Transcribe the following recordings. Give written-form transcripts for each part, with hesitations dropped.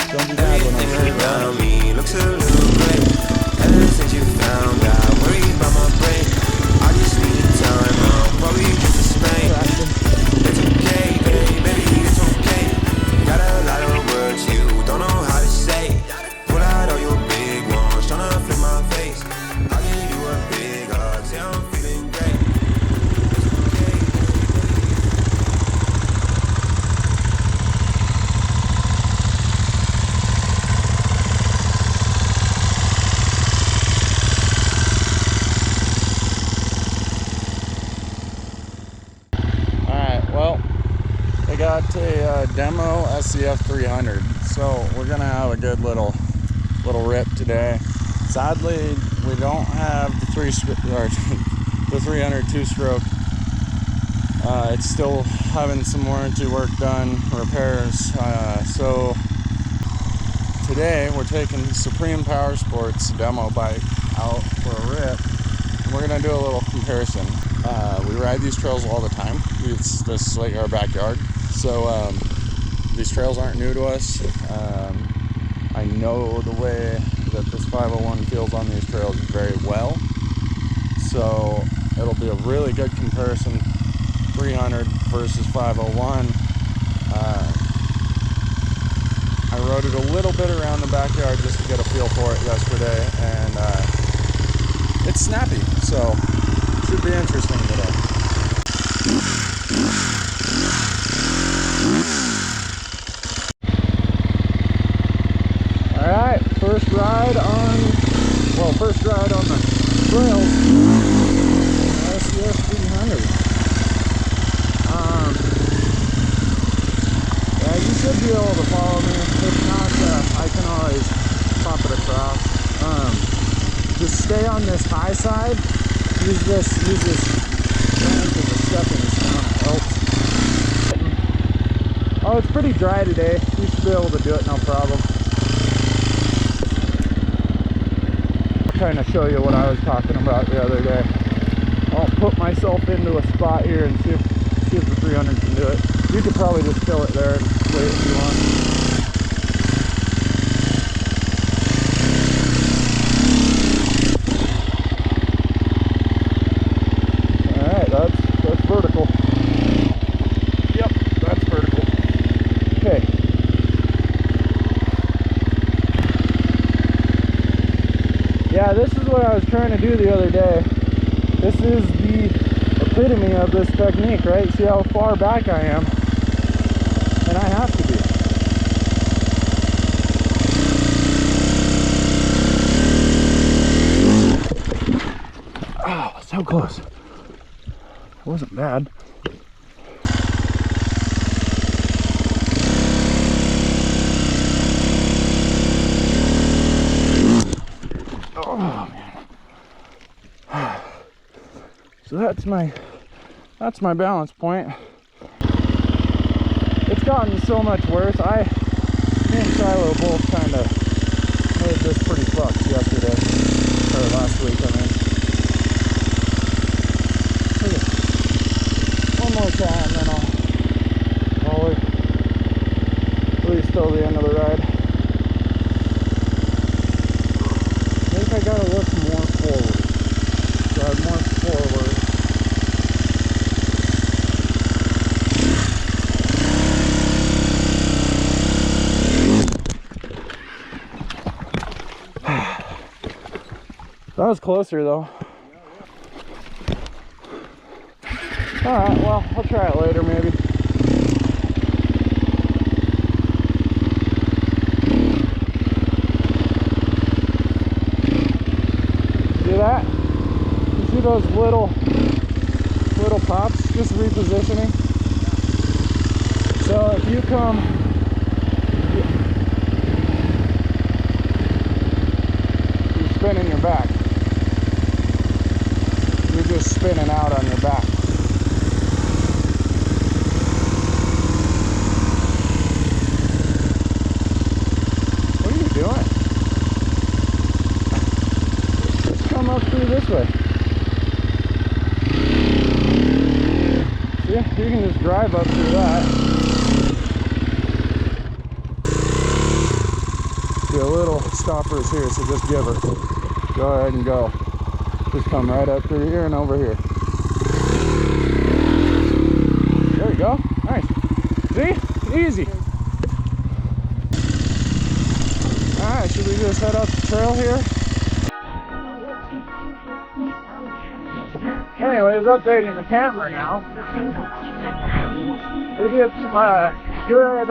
Don't be mad when I'm Everything around me looks a little gray. Ever since you found out, worry about my brain. I just need time, I'll probably just Spain. It's okay, baby, it's okay. Got a lot of words you don't know how to say. Pull out all your big ones, tryna flip my face. I'll give you a big hug, say I'm feeling great. Got a demo sef300, so we're gonna have a good little rip today. Sadly, we don't have the 300 two-stroke. It's still having some warranty work done, repairs. So today we're taking Supreme Power Sports demo bike out for a rip, and we're gonna do a little comparison. We ride these trails all the time. This is like our backyard. So these trails aren't new to us. I know the way that this 501 feels on these trails very well. So it'll be a really good comparison, 300 versus 501. I rode it a little bit around the backyard just to get a feel for it yesterday, and it's snappy, so it should be interesting today. Alright, first ride on the trails, sef300. Yeah, you should be able to follow me. If not, I can always pop it across. Just stay on this high side. Use this bank as a stepping stone. Oh, it's pretty dry today. You should be able to do it, no problem. Kind of show you what I was talking about the other day. I'll put myself into a spot here and see if the 300 can do it. You could probably just fill it there and wait if you want. All right, that's vertical. Yep, that's vertical. Okay. Yeah, this is what I was trying to do the other day. This is the epitome of this technique, right? See how far back I am? And I have to be. Oh, so close. It wasn't bad. Oh man. So that's my balance point. It's gotten so much worse. Me and Shiloh both kind of made this pretty fucked yesterday, or last week, I mean. Okay. One more time, then I'll at least till the end of the ride. I think I gotta look more forward. Drive more forward. That was closer though. Alright, well, I'll try it later maybe. See that? You see those little pops? Just repositioning. So if you come you're spinning your back. You're just spinning out on your back. What are you doing? Just come up through this way. Yeah, you can just drive up through that. The little stopper is here, so just give her. Go ahead and go. Just come right up through here and over here. There you go. Nice. See? Easy. Alright, should we just head up the trail here? Anyways, updating the camera now. We did some good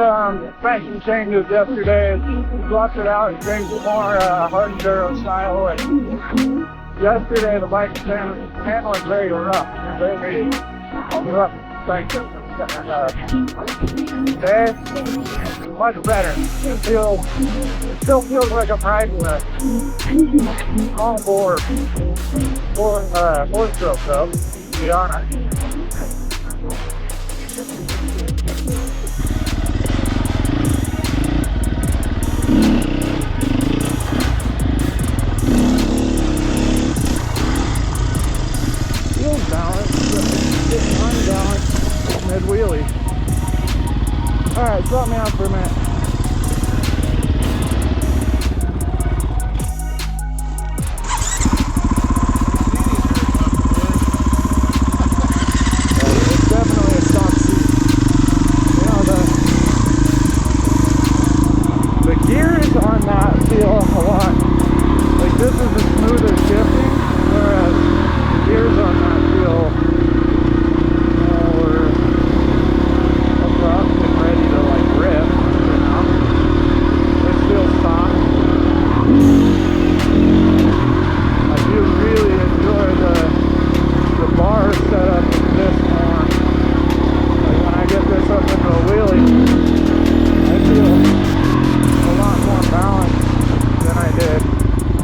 suspension changes yesterday. We swapped it out and changed it more hard enduro style. And yesterday the bike was handling very rough. Very rough suspension. Today, much better. It still feels like I'm riding a small bore four-stroke though, to be honest. Feels balanced, getting unbalanced mid-wheelie. Alright, stop me out for a minute. It's definitely a stock seat. You know, the gears on that feel a lot like this is the smoothest shifting, whereas the gears on that feel more abrupt and ready to like rip, you know. This feels soft. I do really enjoy the bar setup of this more. Like when I get this up into a wheelie, I feel a lot more balanced than I did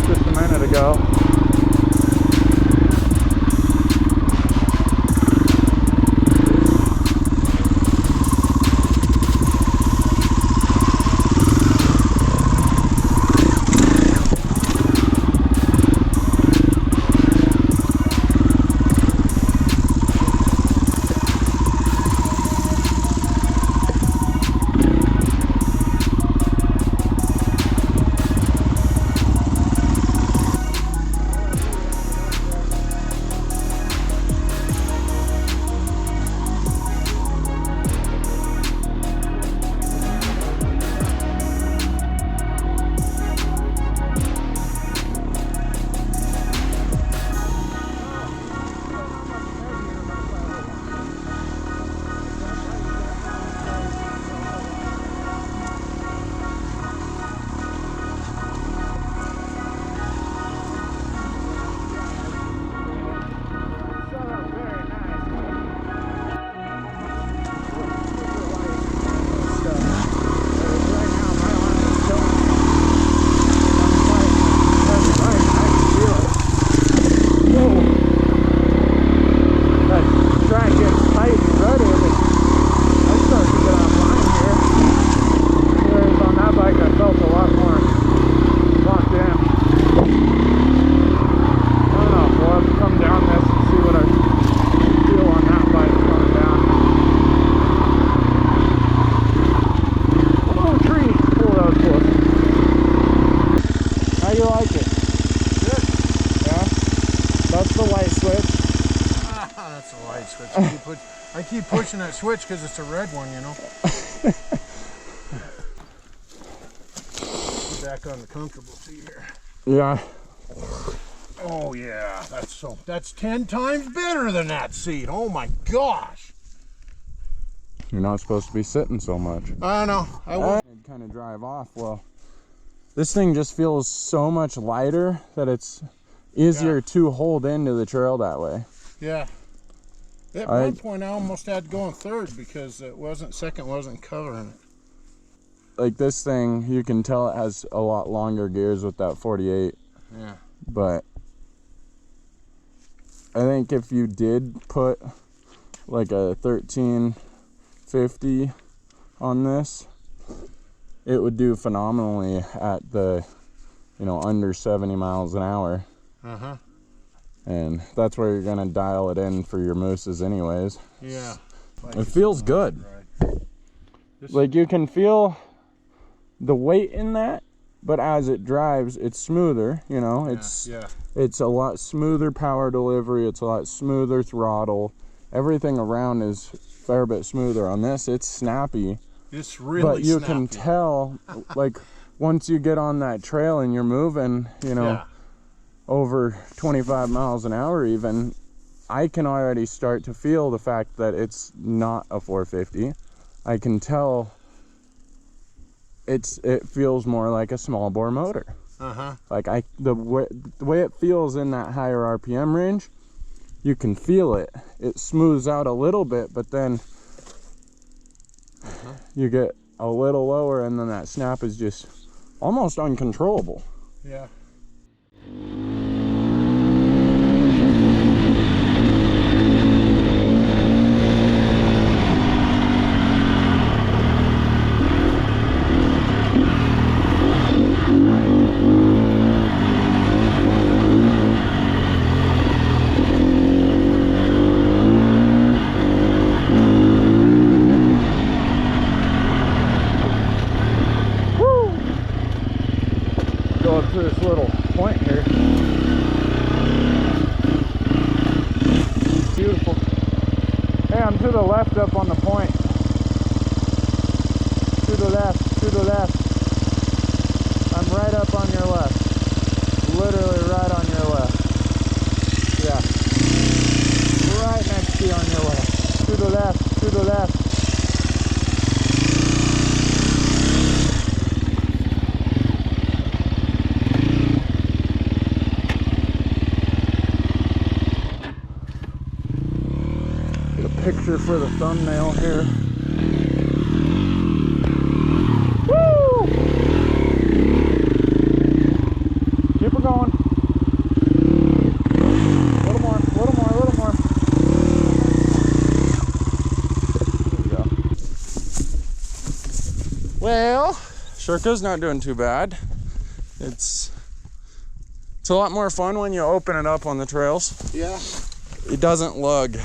just a minute ago. I keep pushing that switch because it's a red one, you know. Get back on the comfortable seat here. Yeah. Oh yeah, that's 10 times better than that seat. Oh my gosh. You're not supposed to be sitting so much. I know. I will. Kind of drive off. Well, this thing just feels so much lighter that it's easier to hold into the trail that way. Yeah. At one point I almost had to go in third because second wasn't covering it. Like this thing, you can tell it has a lot longer gears with that 48. Yeah. But I think if you did put like a 1350 on this, it would do phenomenally at the, under 70 miles an hour. Uh-huh. And that's where you're gonna dial it in for your mooses anyways. Yeah. It feels good. Like you can feel the weight in that but as it drives, it's smoother, you know. It's a lot smoother power delivery, it's a lot smoother throttle. Everything around is a fair bit smoother. On this, it's snappy. It's really but you snappy. can tell, like, once you get on that trail and you're moving, you know, over 25 miles an hour even, I can already start to feel the fact that it's not a 450. I can tell it feels more like a small bore motor. Like the way it feels in that higher RPM range, you can feel it. It smooths out a little bit, but then you get a little lower, and then that snap is just almost uncontrollable. Yeah. Go up to this little point here. Beautiful. Hey, I'm to the left up on the point. To the left, to the left. I'm right up on your left. Literally right on your left. Yeah. Right next to you on your left. To the left, to the left. Picture for the thumbnail here. Woo! Keep it going. A little more, a little more, a little more. There we go. Well, Sherco's not doing too bad. It's a lot more fun when you open it up on the trails. Yeah. It doesn't lug.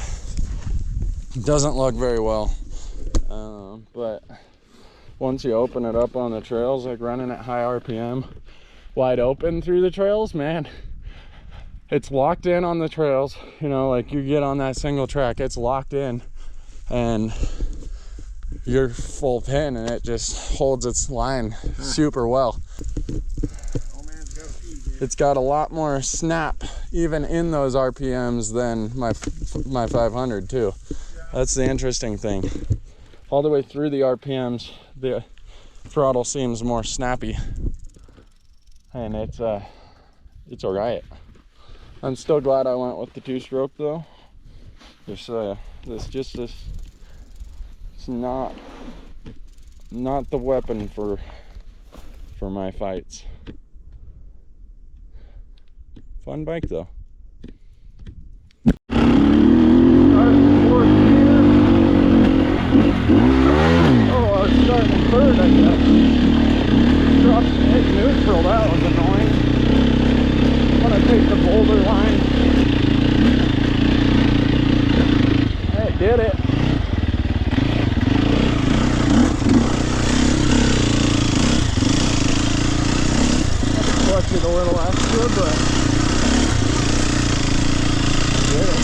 Doesn't lug very well, but once you open it up on the trails, like running at high RPM wide open through the trails, man, it's locked in on the trails. You know, like you get on that single track, it's locked in and you're full pin, and it just holds its line super well. It's got a lot more snap even in those RPMs than my 500 too. That's the interesting thing. All the way through the RPMs, the throttle seems more snappy, and it's a riot. I'm still glad I went with the 2-stroke though. It's not the weapon for my fights. Fun bike though. Oh, I was starting in third, I guess. Dropped and hit neutral, that was annoying. I'm gonna take the boulder line. It did it. Clutched it a little extra, but I did it.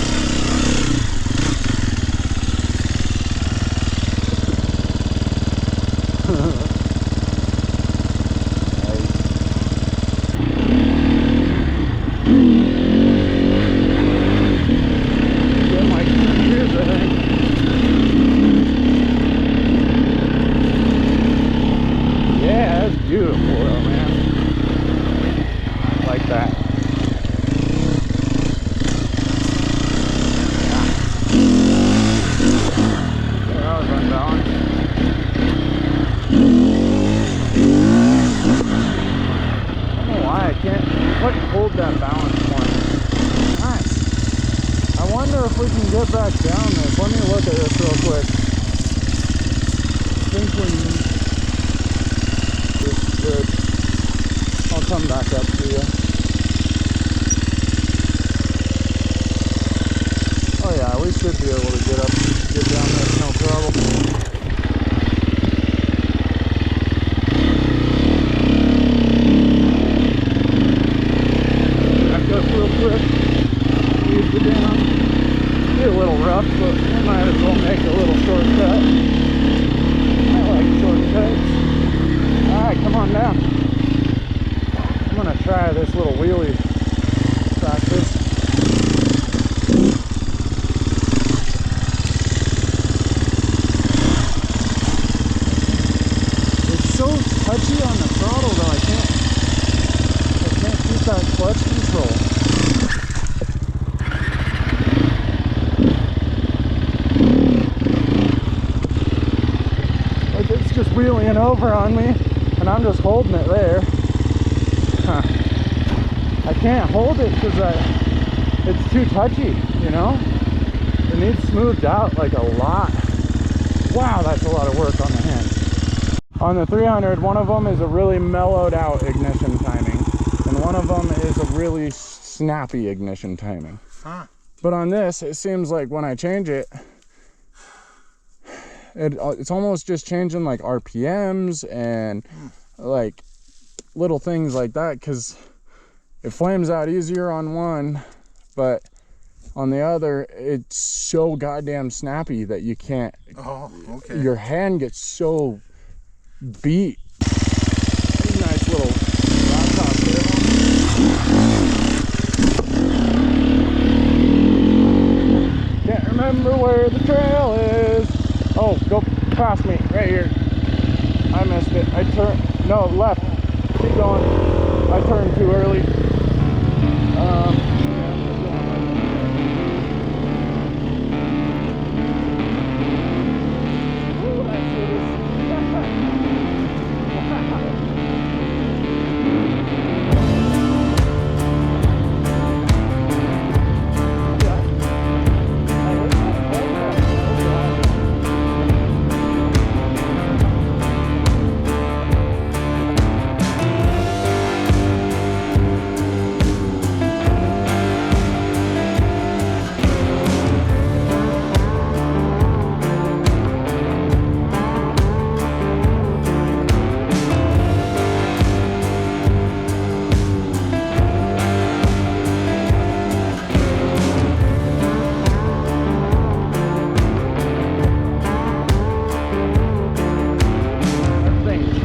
That balance point. Nice. I wonder if we can get back down this. Let me look at this real quick. I think we just good. I'll come back up to you. Oh yeah, we should be able to get down this, no problem. yeah. I'm gonna try this little wheelie practice. It's so touchy on the throttle though, I can't keep that clutch control. Like it's just wheeling over on me and I'm just holding it there. Huh. I can't hold it because it's too touchy, you know? It needs smoothed out like a lot. Wow, that's a lot of work on the hand. On the 300, one of them is a really mellowed out ignition timing, and one of them is a really snappy ignition timing. Huh. But on this, it seems like when I change it, it's almost just changing like RPMs and like little things like that, because it flames out easier on one, but on the other, it's so goddamn snappy that you can't. Oh, okay. Your hand gets so beat. There's a nice little rock top there. Can't remember where the trail is. Oh, go past me right here. I missed it. I turned. No, left. Keep going. I turned too early.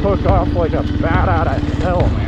Took off like a bat out of hell, man.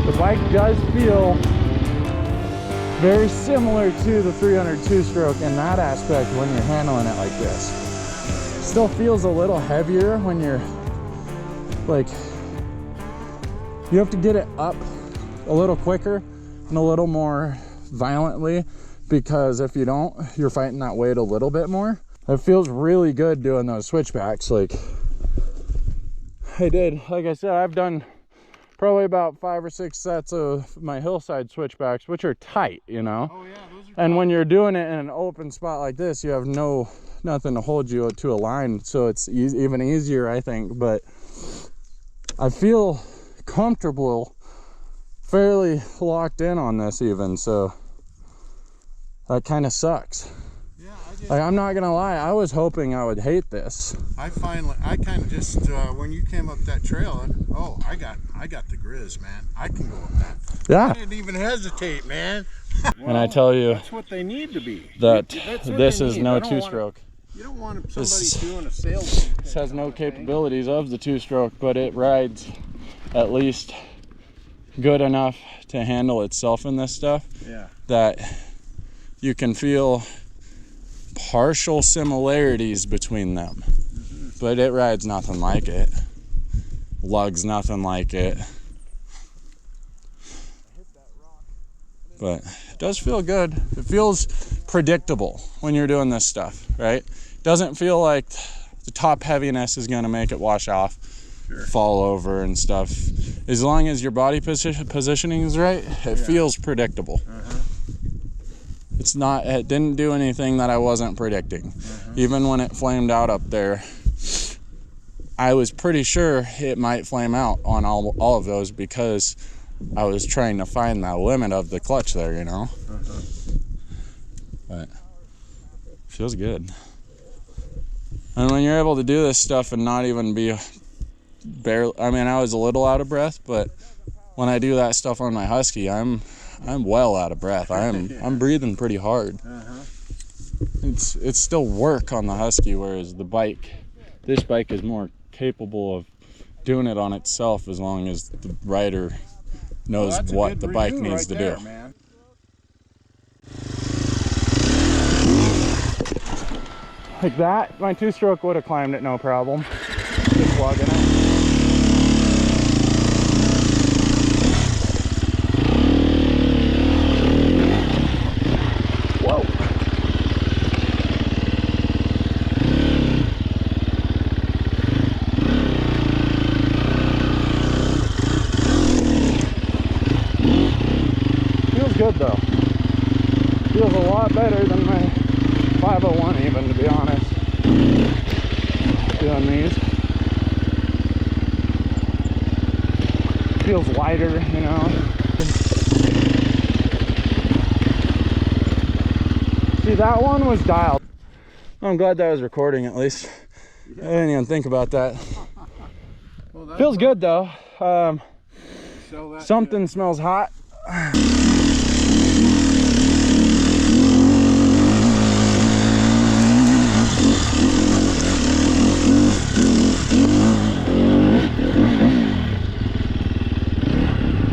The bike does feel very similar to the 300 two-stroke in that aspect when you're handling it like this. Still feels a little heavier when you're like, you have to get it up a little quicker and a little more violently, because if you don't, you're fighting that weight a little bit more. It feels really good doing those switchbacks. Like I said, I've done probably about 5 or 6 sets of my hillside switchbacks, which are tight, you know. Oh yeah, those are and when you're doing it in an open spot like this, you have nothing to hold you to a line, so it's even easier, I think. But I feel comfortable, fairly locked in on this even, so that kind of sucks. Yeah, Like, I'm not gonna lie, I was hoping I would hate this. I kind of just when you came up that trail, oh, I got the grizz, man. I can go up that. Yeah. I didn't even hesitate, man. Well, and I tell you, that's what they need to be. That this is no two-stroke. You don't want somebody doing a sales. This has no capabilities of the two-stroke, but it rides at least good enough to handle itself in this stuff. Yeah. That you can feel partial similarities between them, but it rides nothing like it. Lugs nothing like it. But it does feel good. It feels predictable when you're doing this stuff, right? It doesn't feel like the top heaviness is going to make it wash off, fall over and stuff. As long as your body positioning is right, it feels predictable. It's not, it didn't do anything that I wasn't predicting. Even when it flamed out up there, I was pretty sure it might flame out on all of those because I was trying to find that limit of the clutch there, you know. But it feels good. And when you're able to do this stuff and not even be barely, I mean, I was a little out of breath, but when I do that stuff on my Husky, I'm well out of breath. I'm breathing pretty hard. It's still work on the Husky, whereas this bike is more capable of doing it on itself as long as the rider knows what the bike needs to do. Man. Like that, my two-stroke would have climbed it no problem. Just lugging it. Whoa! Feels good though. Feels a lot better than my 501 even, to be honest, doing these. Feels lighter, you know. See, that one was dialed. I'm glad that was recording at least. I didn't even think about that. Well, feels good though. Something smells hot.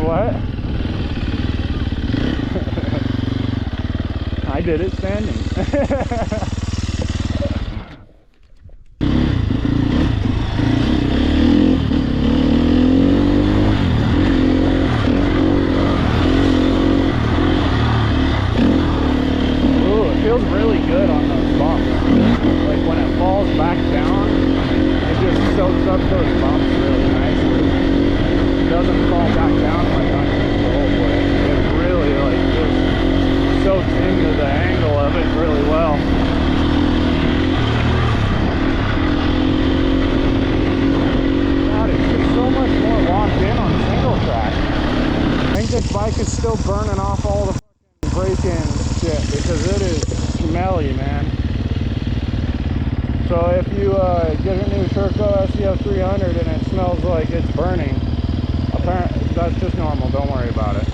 What? I did it standing. Ooh, it feels really good on those bumps. Like when it falls back down, it just soaks up those bumps really nicely. It doesn't fall back down like on control, but it really like just soaks into the angle of it really well. God, it's just so much more locked in on single track. I think this bike is still burning off all the break-in shit because it is smelly, man. So if you get a new Sherco sef300 and it smells like it's burning, apparently that's just normal. Don't worry about it.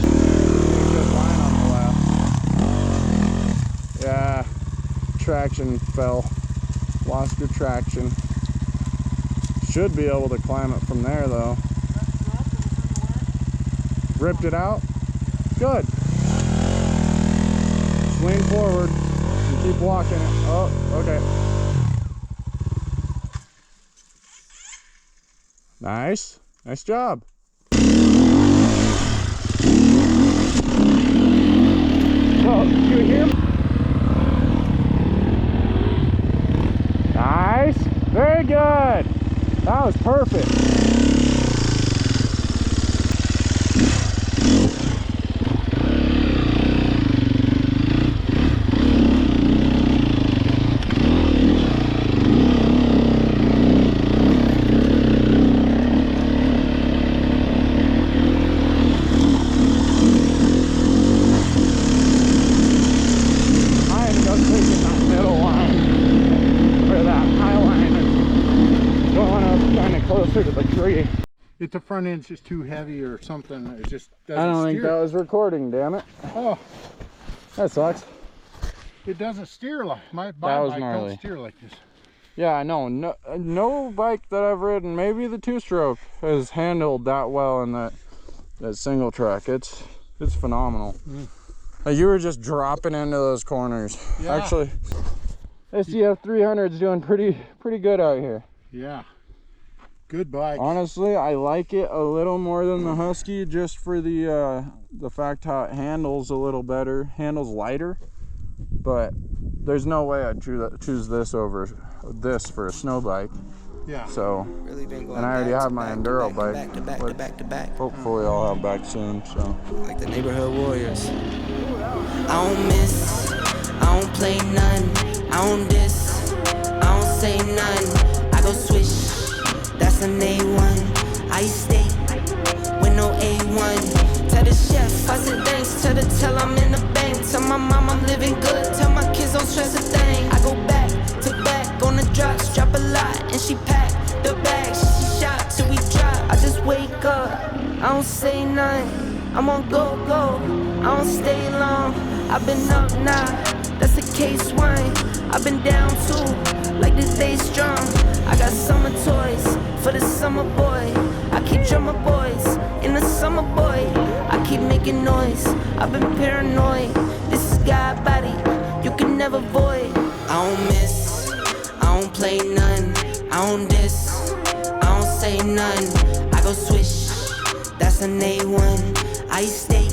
Good line on the left. Yeah, traction fell. Lost your traction. Should be able to climb it from there though. Ripped it out? Good. Just lean forward and keep walking it. Oh, okay. Nice. Nice job. Oh, you hear me? Nice. Very good. That was perfect. Closer to the tree. If the front end's just too heavy or something, it just doesn't I don't steer. think that was recording, damn it. Oh, that sucks. It doesn't steer like my That was bike gnarly. don't steer like this. Yeah, I know. No bike that I've ridden, maybe the two-stroke, has handled that well in that single track. It's phenomenal. You were just dropping into those corners. Yeah. Actually, sef300 is doing pretty good out here. Yeah. Good bike. Honestly, I like it a little more than the Husky, just for the fact how it handles a little better, handles lighter. But there's no way I'd choose this over this for a snow bike. Yeah. So, and I already have my enduro bike, which hopefully I'll have back soon. So, like the neighborhood warriors. I don't miss, I don't play none, I don't diss, I don't say none. I go swish, that's an A1. I stay with no A1. Tell the chef, I said thanks. Tell I'm in the bank. Tell my mom I'm living good. Tell my kids don't stress a thing. I go back to back on the drops, drop a lot, and she pack the bags. She shot till we drop. I just wake up, I don't say nothing. I'm on go, I don't stay long. I've been up now, that's a case wine. I've been down too, like this day strong. I got summer toys for the summer boy. I keep drummer boys in the summer boy. I keep making noise, I've been paranoid. This is God body, you can never void. I don't miss, I don't play none, I don't diss, I don't say none. I go swish, that's an A1. I stay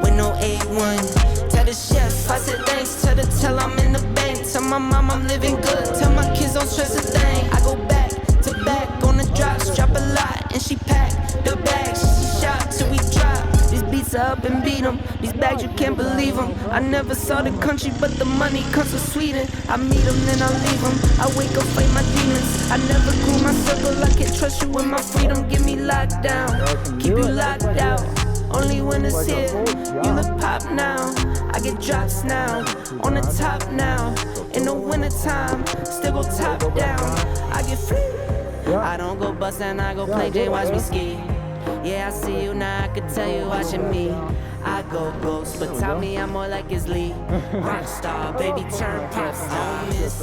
with no A1. Tell the chef, I said thanks. Tell I'm in the bank. Tell my mom I'm living good. Tell my kids don't stress a thing. I go back to back on the drops, drop a lot, and she pack the bags. She shot till we drop. These beats are up and beat 'em. These bags, you can't believe 'em. I never saw the country, but the money comes from Sweden. I meet 'em, then I leave 'em. I wake up, fight my demons. I never grew my circle. I can't trust you with my freedom. Give me lockdown, keep you locked out. Only when it's here, you look pop now. I get drops now, on the top now. In the wintertime, still go top down. I get free. I don't go bustin', I go play J, watch me ski. Yeah, I see you now, I could tell you watching me. I go ghost, but tell me I'm more like his Lee. Rockstar, baby, turn pops. I don't miss,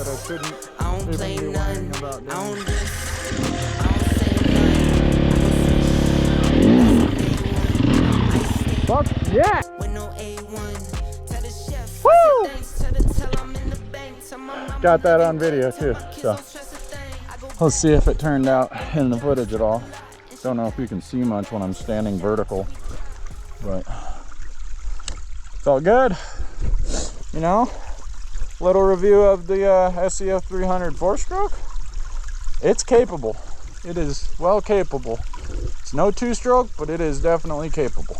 I don't play none, I don't diss, I don't say none. fuck yeah! With no A1, tell the chef, Woo! tell I'm in the bank. Tell my mama Got that on video too. So let's see if it turned out in the footage at all. Don't know if you can see much when I'm standing vertical, but felt good. You know, little review of the sef300 4-stroke. It's capable. It is well capable. It's no 2-stroke, but it is definitely capable.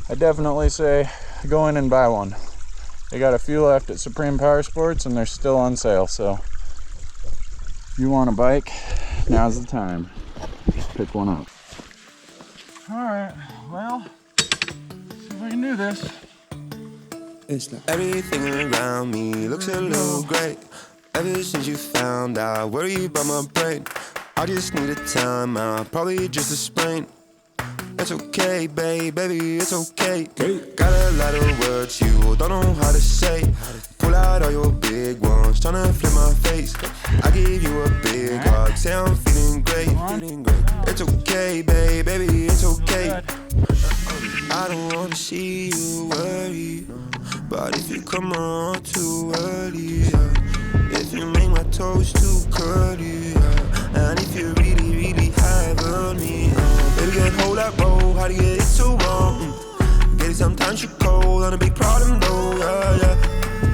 I definitely say go in and buy one. They got a few left at Supreme Power Sports and they're still on sale, so if you want a bike, now's the time. Pick one up. Alright, well, see if I can do this. Everything around me looks a little great. Ever since you found out, worry about my brain. I just need a time out, probably just a sprain. It's okay, baby, it's okay. Got a lot of words you don't know how to say. Pull out all your big ones, tryna flip my face. I give you a big hug, say I'm feeling great. It's okay, baby, it's okay. I don't wanna see you worry, but if you come around too early, if you make my toes too curly, and if you really have on me, baby, can't hold that roll. How do you get it so wrong? Get it sometimes you cold on a big problem though, yeah.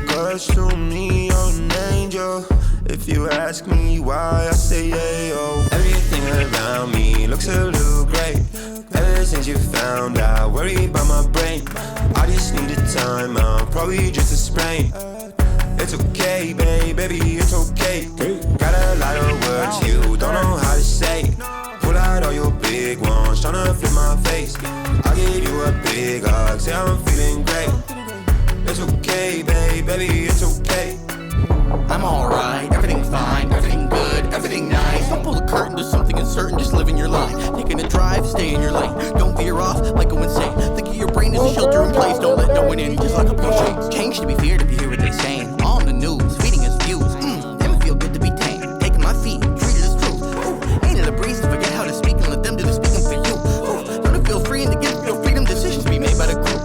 Cause to me you're an angel. If you ask me why, I say yeah, yo. Everything around me looks a little great. Ever since you found out, worry about my brain. I just need a time out, probably just a sprain. It's okay, baby, it's okay. Got a lot of words you don't know how to say. Pull out all your big ones, tryna flip my face. I give you a big hug, say I'm feeling great. It's okay, baby, it's okay. I'm alright, everything's fine, everything good, everything nice. Don't pull the curtain to something uncertain, just living your life. Taking a drive, stay in your lane. Don't veer off, like go insane. Think of your brain as a shelter in place. Don't let no one in, just lock up your shades. Change to be feared if you hear what they're saying. On the news, feeding us views. Never feel good to be tame. Taking my feet, treat it as truth. Ooh, ain't it a breeze to forget how to speak and let them do the speaking for you. Ooh, learn to feel free and to get feel freedom. Decisions be made by the group.